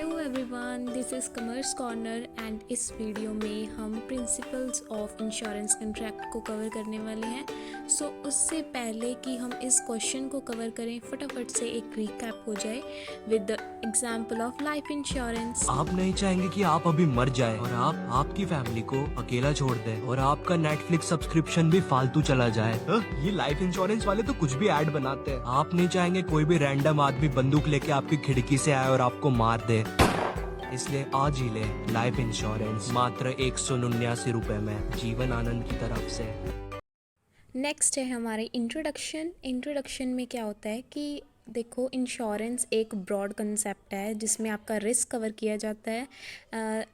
Hello everyone, this is commerce corner and इस video में हम प्रिंसिपल्स ऑफ इंश्योरेंस कॉन्ट्रैक्ट को कवर करने वाले हैं। सो उससे पहले कि हम इस क्वेश्चन को कवर करें, फटाफट से एक रिकैप हो जाए with the example of life insurance. आप नहीं चाहेंगे कि आप अभी मर जाए और आप आपकी फैमिली को अकेला छोड़ दें और आपका नेटफ्लिक्स सब्सक्रिप्शन भी फालतू चला जाए। ये लाइफ इंश्योरेंस वाले तो कुछ भी ऐड बनाते हैं। आप नहीं चाहेंगे कोई भी रैंडम आदमी बंदूक लेके आपकी खिड़की से आए और आपको मार दे। इसलिए आज ही ले लाइफ इंश्योरेंस मात्र 189 रुपए में जीवन आनंद की तरफ से। नेक्स्ट है हमारे इंट्रोडक्शन में क्या होता है कि देखो, इंश्योरेंस एक ब्रॉड कंसेप्ट है जिसमें आपका रिस्क कवर किया जाता है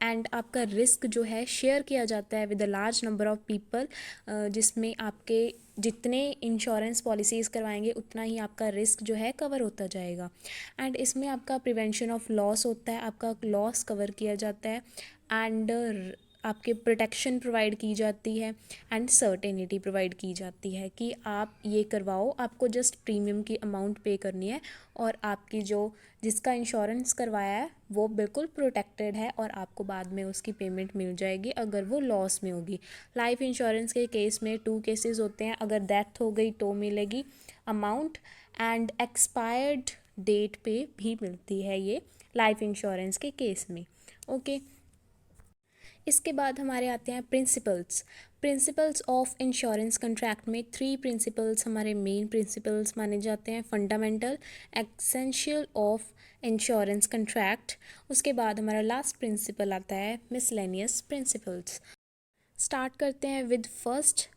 एंड आपका रिस्क जो है शेयर किया जाता है with a large number of people, जिसमें आपके जितने इंश्योरेंस पॉलिसीज़ करवाएंगे उतना ही आपका रिस्क जो है कवर होता जाएगा। एंड इसमें आपका प्रिवेंशन ऑफ लॉस होता है, आपका लॉस कवर किया जाता है एंड आपके प्रोटेक्शन प्रोवाइड की जाती है एंड सर्टेनिटी प्रोवाइड की जाती है कि आप ये करवाओ, आपको जस्ट प्रीमियम की अमाउंट पे करनी है और आपकी जो जिसका इंश्योरेंस करवाया है वो बिल्कुल प्रोटेक्टेड है और आपको बाद में उसकी पेमेंट मिल जाएगी अगर वो लॉस में होगी। लाइफ इंश्योरेंस के केस में 2 केसेस होते हैं, अगर डेथ हो गई तो मिलेगी अमाउंट एंड एक्सपायर्ड डेट पे भी मिलती है ये लाइफ इंश्योरेंस के केस में। ओके, इसके बाद हमारे आते हैं प्रिंसिपल्स ऑफ इंश्योरेंस कॉन्ट्रैक्ट में 3 प्रिंसिपल्स हमारे मेन प्रिंसिपल्स माने जाते हैं। Fundamental, essential of insurance contract. उसके बाद हमारा लास्ट प्रिंसिपल आता है मिसलेनियस प्रिंसिपल्स। स्टार्ट करते हैं with first,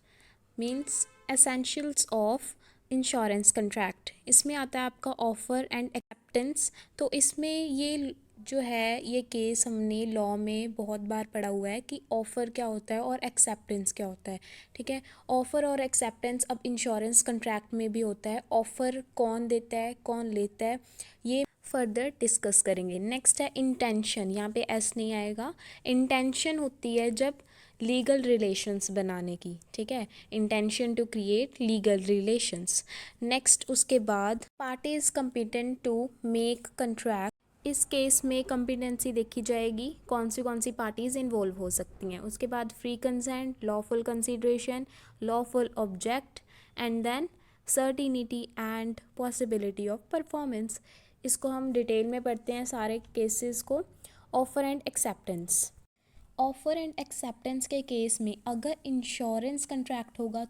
means essentials of insurance contract. इसमें आता है आपका ऑफ़र एंड एक्सेप्टेंस। तो इसमें ये जो है ये केस हमने लॉ में बहुत बार पढ़ा हुआ है कि ऑफ़र क्या होता है और एक्सेप्टेंस क्या होता है। ठीक है, ऑफ़र और एक्सेप्टेंस अब इंश्योरेंस कॉन्ट्रैक्ट में भी होता है। ऑफ़र कौन देता है, कौन लेता है, ये फर्दर डिस्कस करेंगे। नेक्स्ट है इंटेंशन, यहाँ पे एस नहीं आएगा। इंटेंशन होती है जब लीगल रिलेशंस बनाने की, ठीक है, intention to create legal relations. Next उसके बाद party is competent to make contract. इस केस में कम्पिटेंसी देखी जाएगी, कौन सी पार्टीज़ इन्वॉल्व हो सकती हैं। उसके बाद free consent, lawful consideration, lawful object and then certainty and possibility of performance. इसको हम डिटेल में पढ़ते हैं सारे केसेस को। Offer and acceptance, offer and acceptance के केस में अगर इंश्योरेंस कॉन्ट्रैक्ट होगा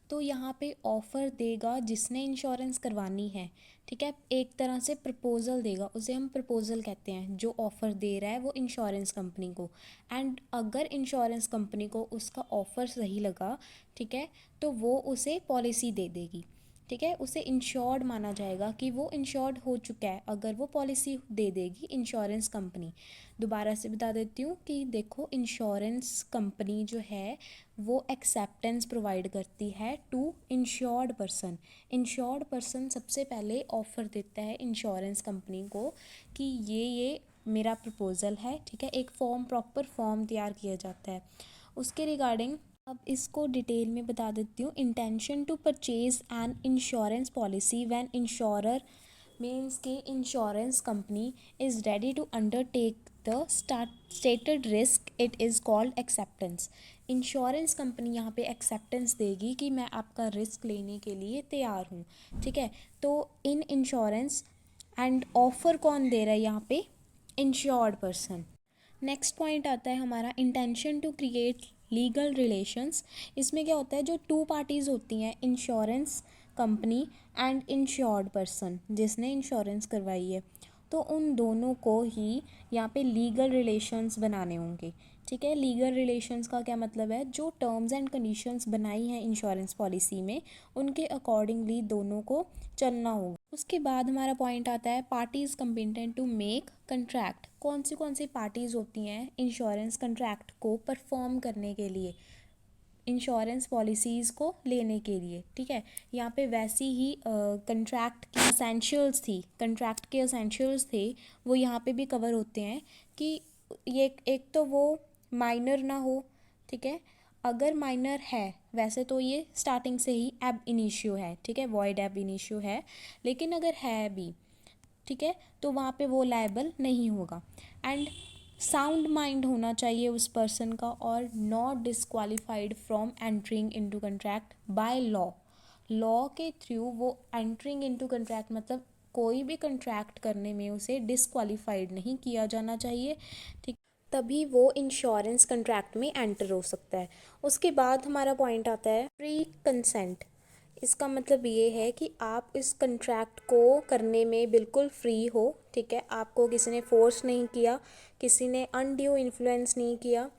तो यहाँ पे ऑफ़र देगा जिसने इंश्योरेंस करवानी है। ठीक है, एक तरह से प्रपोज़ल देगा, उसे हम प्रपोज़ल कहते हैं। जो ऑफ़र दे रहा है वो इंश्योरेंस कंपनी को, एंड अगर इंश्योरेंस कंपनी को उसका ऑफ़र सही लगा, ठीक है, तो वो उसे पॉलिसी दे देगी। ठीक है, उसे इंश्योर्ड माना जाएगा कि वो इंश्योर्ड हो चुका है अगर वो पॉलिसी दे देगी इंश्योरेंस कंपनी। दोबारा से बता देती हूँ कि देखो, इंश्योरेंस कंपनी जो है वो एक्सेप्टेंस प्रोवाइड करती है to insured person. Insured person सबसे पहले ऑफ़र देता है इंश्योरेंस कंपनी को कि ये मेरा प्रपोज़ल है। ठीक है, एक प्रॉपर फॉर्म तैयार किया जाता है उसके रिगार्डिंग। अब इसको डिटेल में बता देती हूँ। Intention to purchase an insurance policy when insurer means कि insurance company is ready to undertake the stated risk, it is called acceptance. Insurance company यहाँ पे एक्सेप्टेंस देगी कि मैं आपका रिस्क लेने के लिए तैयार हूँ। ठीक है, तो इन इंश्योरेंस एंड ऑफ़र कौन दे रहा है यहाँ पे? Insured person. नेक्स्ट पॉइंट आता है हमारा intention to create legal relations. इसमें क्या होता है, जो 2 पार्टीज़ होती हैं, insurance company and insured person जिसने इंश्योरेंस करवाई है, तो उन दोनों को ही यहाँ पे लीगल रिलेशंस बनाने होंगे। ठीक है, लीगल रिलेशंस का क्या मतलब है, जो टर्म्स एंड कंडीशंस बनाई हैं इंश्योरेंस पॉलिसी में उनके अकॉर्डिंगली दोनों को चलना होगा। उसके बाद हमारा पॉइंट आता है parties competent to make contract. कौन सी पार्टीज़ होती हैं इंश्योरेंस कंट्रैक्ट को परफॉर्म करने के लिए, इंश्योरेंस पॉलिसीज़ को लेने के लिए। ठीक है, यहाँ पे वैसी ही कंट्रैक्ट की एसेंशियल्स थी, कंट्रैक्ट के एसेंशियल्स थे वो यहाँ पे भी कवर होते हैं कि ये एक तो वो माइनर ना हो। ठीक है, अगर माइनर है, वैसे तो ये स्टार्टिंग से ही एब इनिशियो है, ठीक है, वॉइड एब इनिशियो है, लेकिन अगर है भी, ठीक है, तो वहाँ पे वो लायबल नहीं होगा। एंड साउंड माइंड होना चाहिए उस पर्सन का, और not disqualified from entering into contract by law. Law के थ्रू वो एंटरिंग इनटू कॉन्ट्रैक्ट मतलब कोई भी कॉन्ट्रैक्ट करने में उसे डिसक्वालीफाइड नहीं किया जाना चाहिए, ठीक, तभी वो इंश्योरेंस कॉन्ट्रैक्ट में एंटर हो सकता है। उसके बाद हमारा पॉइंट आता है फ्री कंसेंट। इसका मतलब ये है कि आप इस कॉन्ट्रैक्ट को करने में बिल्कुल फ्री हो, ठीक है, आपको किसी ने फोर्स नहीं किया, किसी ने अनड्यू इन्फ्लुएंस नहीं किया,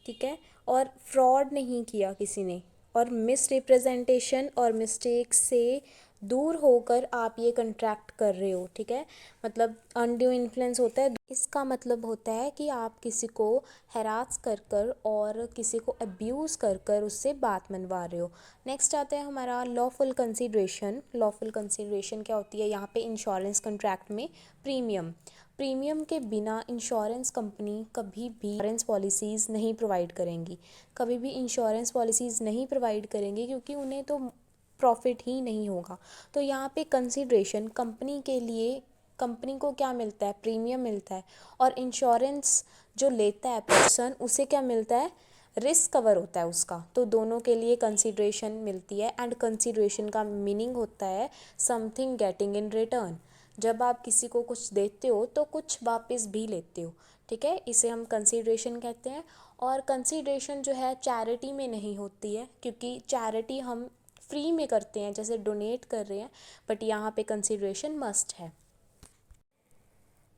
ठीक है, और फ्रॉड नहीं किया किसी ने, और मिस रिप्रेजेंटेशन और मिस्टेक से दूर होकर आप ये कॉन्ट्रैक्ट कर रहे हो, ठीक है। मतलब अनड्यू इन्फ्लुएंस होता है, इसका मतलब होता है कि आप किसी को हैरास कर कर और किसी को अब्यूज़ कर कर उससे बात मनवा रहे हो। नेक्स्ट आता है हमारा लॉफुल कंसीडरेशन। लॉफुल कंसीडरेशन क्या होती है, यहाँ पे इंश्योरेंस कॉन्ट्रैक्ट में प्रीमियम। प्रीमियम के बिना इंश्योरेंस कंपनी कभी भी इंश्योरेंस पॉलिसीज़ नहीं प्रोवाइड करेंगी, कभी भी इंश्योरेंस पॉलिसीज़ नहीं प्रोवाइड करेंगी, क्योंकि उन्हें तो प्रॉफिट ही नहीं होगा। तो यहाँ पे कंसीडरेशन कंपनी के लिए, कंपनी को क्या मिलता है, प्रीमियम मिलता है, और इंश्योरेंस जो लेता है पर्सन उसे क्या मिलता है, रिस्क कवर होता है उसका। तो दोनों के लिए कंसीडरेशन मिलती है। एंड कंसीडरेशन का मीनिंग होता है समथिंग गेटिंग इन रिटर्न। जब आप किसी को कुछ देते हो तो कुछ वापस भी लेते हो, ठीक है, इसे हम कंसीडरेशन कहते हैं। और कंसीडरेशन जो है चैरिटी में नहीं होती है, क्योंकि चैरिटी हम फ्री में करते हैं, जैसे डोनेट कर रहे हैं, बट यहाँ पे कंसीडरेशन मस्ट है।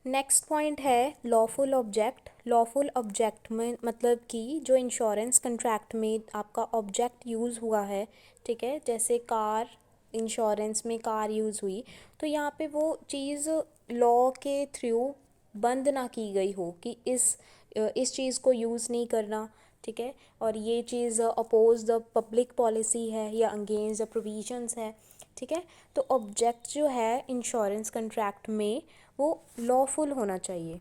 नेक्स्ट पॉइंट है लॉफुल ऑब्जेक्ट। लॉफुल ऑब्जेक्ट में मतलब कि जो इंश्योरेंस कॉन्ट्रैक्ट में आपका ऑब्जेक्ट यूज़ हुआ है, ठीक है, जैसे कार, इंश्योरेंस में कार यूज़ हुई, तो यहाँ पे वो चीज़ लॉ के थ्रू बंद ना की गई हो कि इस चीज़ को यूज़ नहीं करना, ठीक है, और ये चीज़ अपोज द पब्लिक पॉलिसी है या अगेंस्ट द प्रोविजंस है, ठीक है। तो ऑब्जेक्ट जो है इंश्योरेंस कॉन्ट्रैक्ट में वो लॉफुल होना चाहिए।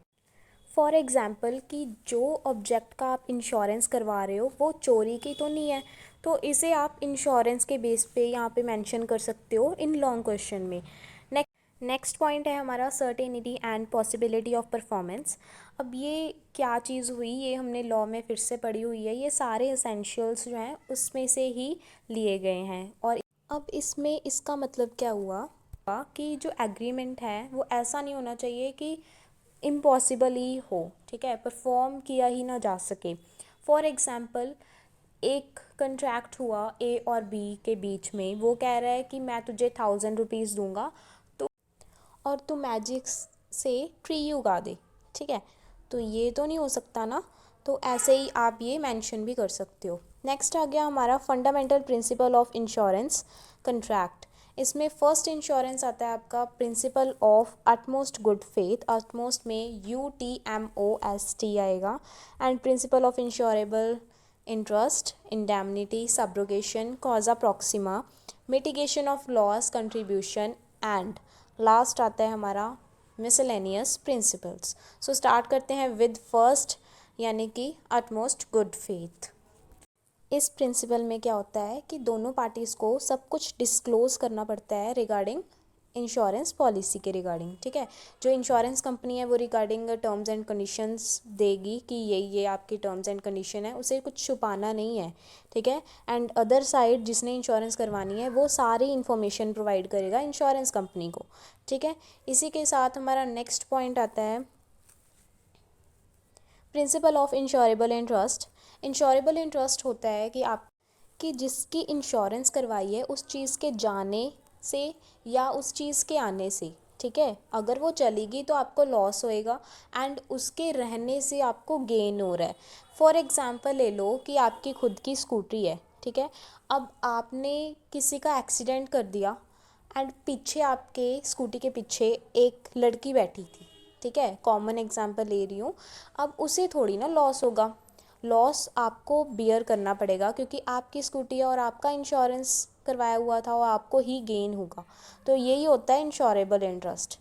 फॉर एग्ज़ाम्पल कि जो ऑब्जेक्ट का आप इंश्योरेंस करवा रहे हो वो चोरी की तो नहीं है, तो इसे आप इंश्योरेंस के बेस पे यहाँ पे मेंशन कर सकते हो इन लॉन्ग क्वेश्चन में। नेक्स्ट पॉइंट है हमारा certainty and possibility of performance. अब ये क्या चीज़ हुई, ये हमने लॉ में फिर से पढ़ी हुई है, ये सारे एसेंशियल्स जो हैं उसमें से ही लिए गए हैं। और अब इसमें इसका मतलब क्या हुआ कि जो एग्रीमेंट है वो ऐसा नहीं होना चाहिए कि इम्पॉसिबल ही हो, ठीक है, परफॉर्म किया ही ना जा सके। फॉर एग्ज़ाम्पल एक कंट्रैक्ट हुआ ए और बी के बीच में, वो कह रहा है कि मैं तुझे 1000 रुपीज़ दूंगा तो, और तू मैजिक से ट्री उगा दे, ठीक है, तो ये तो नहीं हो सकता ना। तो ऐसे ही आप ये मेंशन भी कर सकते हो। नेक्स्ट आ गया हमारा fundamental principle of insurance contract. इसमें फर्स्ट इंश्योरेंस आता है आपका principle of utmost good faith. Utmost में UTMOST आएगा। And principle of insurable interest, indemnity, subrogation, कॉजा Proxima, mitigation of loss, contribution, and last आता है हमारा मिसलेनियस प्रिंसिपल्स। सो स्टार्ट करते हैं विद फर्स्ट, यानी कि अटमोस्ट गुड फेथ। इस प्रिंसिपल में क्या होता है कि दोनों पार्टीज़ को सब कुछ डिस्क्लोज़ करना पड़ता है रिगार्डिंग इंश्योरेंस पॉलिसी के रिगार्डिंग, ठीक है। जो इंश्योरेंस कंपनी है वो रिगार्डिंग टर्म्स एंड कंडीशंस देगी कि ये आपकी टर्म्स एंड कंडीशन है, उसे कुछ छुपाना नहीं है, ठीक है। एंड अदर साइड जिसने इंश्योरेंस करवानी है वो सारी इन्फॉर्मेशन प्रोवाइड करेगा इंश्योरेंस कंपनी को, ठीक है। इसी के साथ हमारा नेक्स्ट पॉइंट आता है principle of insurable interest. Insurable interest होता है कि आप कि जिसकी इंश्योरेंस करवाई है उस चीज़ के जाने से या उस चीज़ के आने से, ठीक है, अगर वो चलेगी तो आपको लॉस होएगा, एंड उसके रहने से आपको गेन हो रहा है। फॉर एग्ज़ाम्पल ले लो कि आपकी खुद की स्कूटरी है, ठीक है, अब आपने किसी का एक्सीडेंट कर दिया, एंड पीछे आपके स्कूटी के पीछे एक लड़की बैठी थी, ठीक है, कॉमन एग्जांपल ले रही हूँ। अब उसे थोड़ी ना लॉस होगा, लॉस आपको बियर करना पड़ेगा, क्योंकि आपकी स्कूटी है और आपका इंश्योरेंस करवाया हुआ था और आपको ही गेन होगा। तो यही होता है इंश्योरेबल इंटरेस्ट।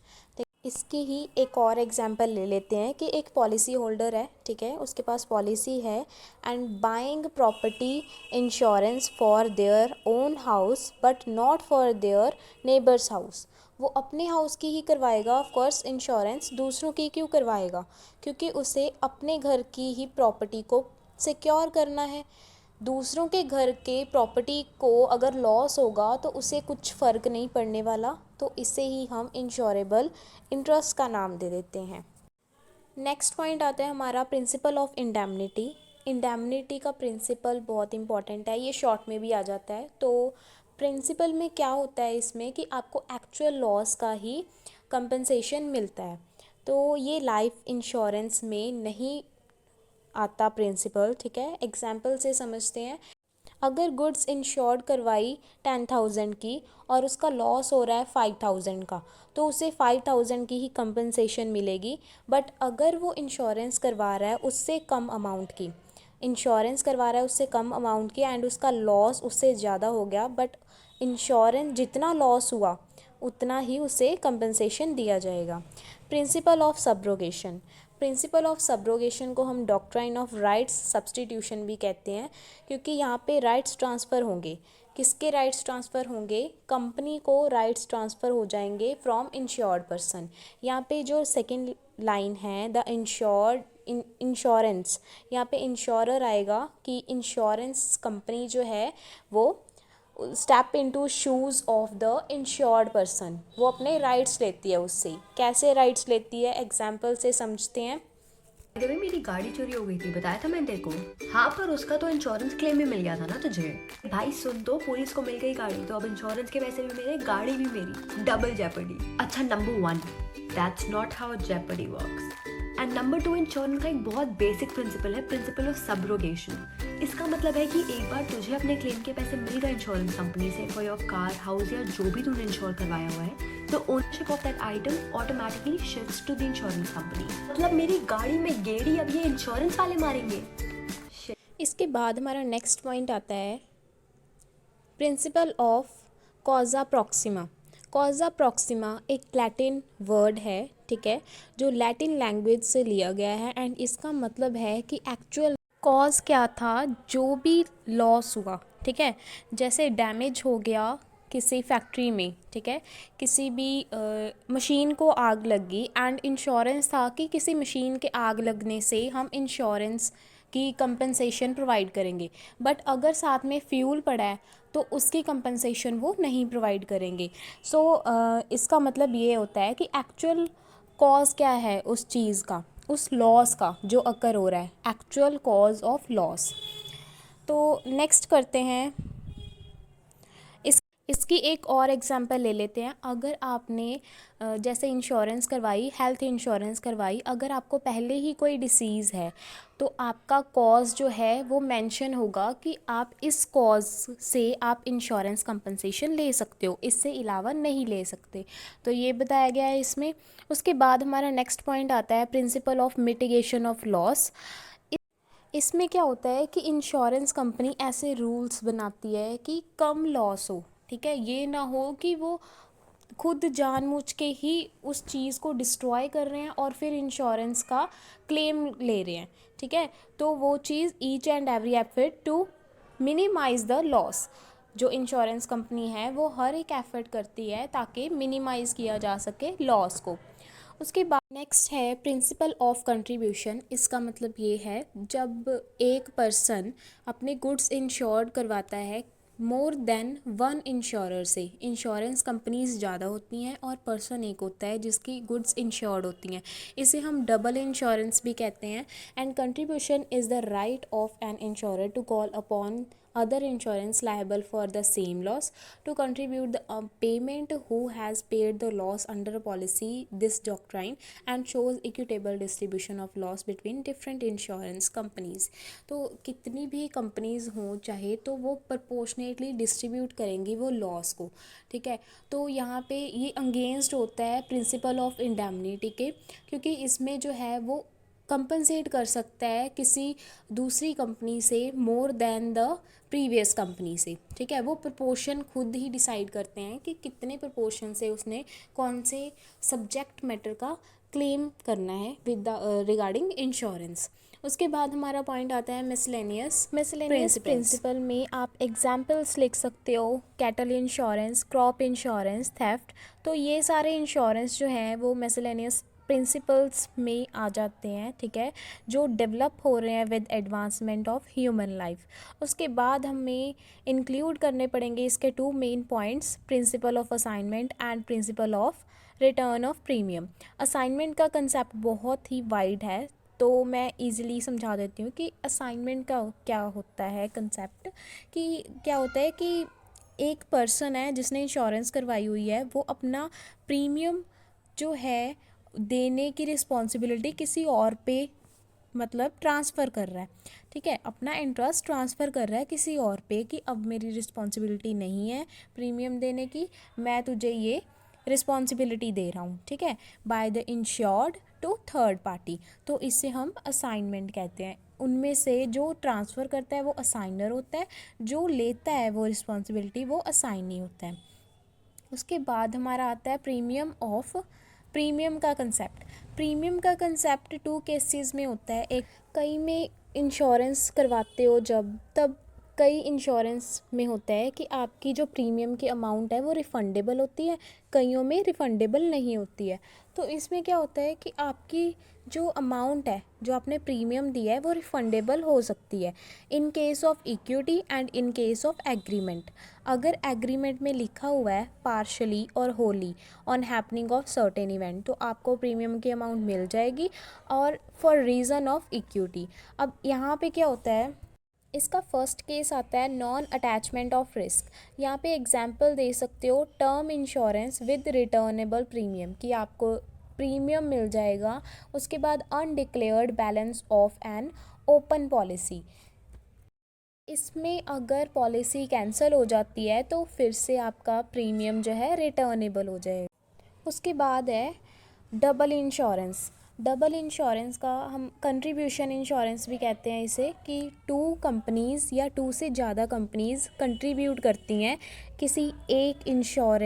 इसकी ही एक और एग्जांपल ले लेते हैं कि एक पॉलिसी होल्डर है, ठीक है, उसके पास पॉलिसी है and buying property insurance for their own house but not for their neighbours house. वो अपने हाउस की ही करवाएगा ऑफ कोर्स इंश्योरेंस, दूसरों की क्यों करवाएगा? क्योंकि उसे अपने घर की ही प्रॉपर्टी को सिक्योर करना है। दूसरों के घर के प्रॉपर्टी को अगर लॉस होगा तो उसे कुछ फ़र्क नहीं पड़ने वाला, तो इसे ही हम इंश्योरेबल इंटरेस्ट का नाम दे देते हैं। नेक्स्ट पॉइंट आता है हमारा प्रिंसिपल ऑफ इंडेमनिटी। इंडेमनिटी का प्रिंसिपल बहुत इंपॉर्टेंट है, ये शॉर्ट में भी आ जाता है। तो प्रिंसिपल में क्या होता है इसमें कि आपको एक्चुअल लॉस का ही कंपनसेशन मिलता है। तो ये लाइफ इंश्योरेंस में नहीं आता प्रिंसिपल, ठीक है। एग्जाम्पल से समझते हैं। अगर गुड्स इंश्योर्ड करवाई 10,000 की और उसका लॉस हो रहा है 5,000 का, तो उसे 5,000 की ही कंपनसेशन मिलेगी। बट अगर वो इंश्योरेंस करवा रहा है उससे कम अमाउंट की, इंश्योरेंस करवा रहा है उससे कम अमाउंट की एंड उसका लॉस उससे ज़्यादा हो गया, बट इंश्योरेंस जितना लॉस हुआ उतना ही उसे कंपनसेशन दिया जाएगा। Principle of subrogation. Principle of subrogation को हम डॉक्ट्राइन ऑफ राइट्स सब्सटीट्यूशन भी कहते हैं, क्योंकि यहाँ पे राइट्स ट्रांसफ़र होंगे। किसके राइट्स ट्रांसफ़र होंगे? कंपनी को राइट्स ट्रांसफ़र हो जाएंगे फ्रॉम इंश्योर्ड पर्सन। यहाँ पे जो सेकंड लाइन है द इंश्योर्ड इंश्योरेंस, यहाँ पे इंश्योरर आएगा कि इंश्योरेंस कंपनी जो है वो step into shoes of the insured person, वो अपने राइट्स लेती है उससे। कैसे राइट्स लेती है एग्जाम्पल से समझते हैं। जब मेरी गाड़ी चोरी हो गई थी, बताया था मैंने तेरे को। हाँ, पर उसका तो इंश्योरेंस क्लेम भी मिल गया था ना तुझे। भाई सुन, तो पुलिस को मिल गई गाड़ी, तो अब इंश्योरेंस के पैसे भी मेरे, गाड़ी भी मेरी, डबल जेपर्डी। अच्छा, number 1, that's not how Jeopardy works. And number 2, insurance का एक बहुत बेसिक प्रिंसिपल है, प्रिंसिपल ऑफ सब्रोगेशन। इसका मतलब है कि एक बार तुझे अपने क्लेम के पैसे मिल गए इंश्योरेंस कंपनी से फॉर योर कार, हाउस या जो भी तूने इंश्योर करवाया हुआ है, तो ownership of that item automatically shifts to the insurance company. मतलब मेरी गाड़ी में गेड़ी अब ये इंश्योरेंस वाले मारेंगे। इसके बाद हमारा नेक्स्ट पॉइंट आता है प्रिंसिपल ऑफ कॉजा प्रॉक्सिमा। कॉजा प्रॉक्सिमा एक लैटिन वर्ड है, ठीक है, जो लैटिन लैंग्वेज से लिया गया है एंड इसका मतलब है कि एक्चुअल कॉज क्या था जो भी लॉस हुआ, ठीक है। जैसे डैमेज हो गया किसी फैक्ट्री में, ठीक है, किसी भी मशीन को आग लगी एंड इंश्योरेंस था कि किसी मशीन के आग लगने से हम इंश्योरेंस की कंपनसेशन प्रोवाइड करेंगे। बट अगर साथ में फ्यूल पड़ा है तो उसकी कंपनसेशन वो नहीं प्रोवाइड करेंगे। सो इसका मतलब ये होता है कि एक्चुअल कॉज क्या है उस चीज़ का, उस लॉस का जो अकर हो रहा है, एक्चुअल कॉज ऑफ लॉस। तो नेक्स्ट करते हैं इसकी एक और एग्जांपल ले लेते हैं। अगर आपने जैसे इंश्योरेंस करवाई, हेल्थ इंश्योरेंस करवाई, अगर आपको पहले ही कोई डिसीज़ है तो आपका कॉज जो है वो मेंशन होगा कि आप इस कॉज से आप इंश्योरेंस कंपनसेशन ले सकते हो, इससे अलावा नहीं ले सकते। तो ये बताया गया है इसमें। उसके बाद हमारा नेक्स्ट पॉइंट आता है principle of mitigation of loss. इसमें क्या होता है कि इंश्योरेंस कंपनी ऐसे रूल्स बनाती है कि कम लॉस हो, ठीक है, ये ना हो कि वो खुद जानबूझ के ही उस चीज़ को डिस्ट्रॉय कर रहे हैं और फिर इंश्योरेंस का क्लेम ले रहे हैं, ठीक है। तो वो चीज़ each and every effort to minimise the loss, जो इंश्योरेंस कंपनी है वो हर एक एफर्ट करती है ताकि मिनिमाइज़ किया जा सके लॉस को। उसके बाद नेक्स्ट है प्रिंसिपल ऑफ कंट्रीब्यूशन। इसका मतलब ये है जब एक पर्सन अपने गुड्स इंश्योर्ड करवाता है मोर देन वन इंश्योरर से, इंश्योरेंस कंपनीज ज़्यादा होती हैं और पर्सन एक होता है जिसकी गुड्स इंश्योर्ड होती हैं, इसे हम डबल इंश्योरेंस भी कहते हैं। And contribution is the right of an insurer to call upon other insurance liable for the same loss to contribute the payment who has paid the loss under a policy. This doctrine and shows equitable distribution of loss between different insurance companies. तो कितनी भी companies हों चाहे तो वो proportionately distribute करेंगी वो loss को, ठीक है। तो यहाँ पे ये अगेंस्ट होता है प्रिंसिपल ऑफ इंडेमनिटी के, क्योंकि इसमें जो है वो कंपनसेट कर सकता है किसी दूसरी कंपनी से more than the previous company से, ठीक है। वो प्रपोर्शन खुद ही डिसाइड करते हैं कि कितने प्रपोर्शन से उसने कौन से सब्जेक्ट मैटर का क्लेम करना है विद द रिगार्डिंग इंश्योरेंस। उसके बाद हमारा पॉइंट आता है मिसलेनियस प्रिंसिपल में आप एग्जाम्पल्स लिख सकते हो, cattle insurance, crop insurance, theft. तो ये सारे इंश्योरेंस जो हैं वो मिसलेनियस प्रिंसिपल्स में आ जाते हैं, ठीक है, जो डेवलप हो रहे हैं with advancement of human life. उसके बाद हमें इंक्लूड करने पड़ेंगे इसके 2 main points, principle of assignment and principle of return of premium. Assignment का कंसेप्ट बहुत ही वाइड है, तो मैं इजीली समझा देती हूँ कि असाइनमेंट का क्या होता है कंसेप्ट। कि क्या होता है कि एक पर्सन है जिसने इंश्योरेंस करवाई हुई है, वो अपना प्रीमियम जो है देने की रिस्पॉन्सिबिलिटी किसी और पे मतलब ट्रांसफ़र कर रहा है, ठीक है, अपना इंटरेस्ट ट्रांसफ़र कर रहा है किसी और पे कि अब मेरी रिस्पॉन्सिबिलिटी नहीं है प्रीमियम देने की, मैं तुझे ये रिस्पॉन्सिबिलिटी दे रहा हूँ, ठीक है, by the insured to third party. तो इससे हम असाइनमेंट कहते हैं। उनमें से जो ट्रांसफ़र करता है वो असाइनर होता है, जो लेता है वो रिस्पॉन्सिबिलिटी वो असाइनी होता है। उसके बाद हमारा आता है प्रीमियम का कंसेप्ट। प्रीमियम का कंसेप्ट 2 केसेस में होता है। एक, कई में इंश्योरेंस करवाते हो जब तब कई इंश्योरेंस में होता है कि आपकी जो प्रीमियम की अमाउंट है वो रिफ़ंडेबल होती है, कईयों में रिफ़ंडेबल नहीं होती है। तो इसमें क्या होता है कि आपकी जो अमाउंट है जो आपने प्रीमियम दिया है वो रिफ़ंडेबल हो सकती है in case of equity and in case of agreement. अगर एग्रीमेंट में लिखा हुआ है पार्शली और wholly owned happening of certain event, तो आपको प्रीमियम की अमाउंट मिल जाएगी, और फॉर रीज़न ऑफ इक्विटी। अब यहाँ पे क्या होता है, इसका फर्स्ट केस आता है नॉन अटैचमेंट ऑफ रिस्क। यहाँ पे एग्जांपल दे सकते हो term insurance with returnable premium, कि आपको प्रीमियम मिल जाएगा, उसके बाद undeclared balance of an open policy. इसमें अगर पॉलिसी कैंसिल हो जाती है तो फिर से आपका प्रीमियम जो है रिटर्नेबल हो जाएगा। उसके बाद है डबल इंश्योरेंस। डबल इंश्योरेंस का हम कंट्रीब्यूशन इंश्योरेंस भी कहते हैं इसे, कि 2 कंपनीज़ या 2 से ज़्यादा कंपनीज़ कंट्रीब्यूट करती हैं किसी एक इंश्योर्ड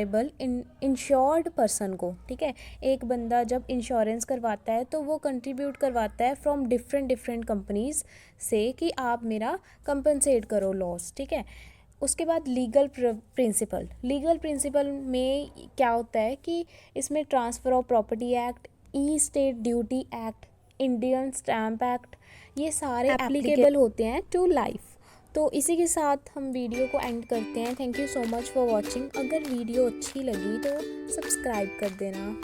पर्सन को, ठीक है। एक बंदा जब इंश्योरेंस करवाता है तो वो कंट्रीब्यूट करवाता है फ्रॉम डिफरेंट कंपनीज़ से कि आप मेरा कंपनसेट करो लॉस, ठीक है। उसके बाद लीगल प्रिंसिपल में क्या होता है कि इसमें transfer of property act, E state duty act, Indian stamp act, ये सारे एप्लीकेबल होते हैं टू लाइफ। तो इसी के साथ हम वीडियो को एंड करते हैं। Thank you so much for watching. अगर वीडियो अच्छी लगी तो सब्सक्राइब कर देना।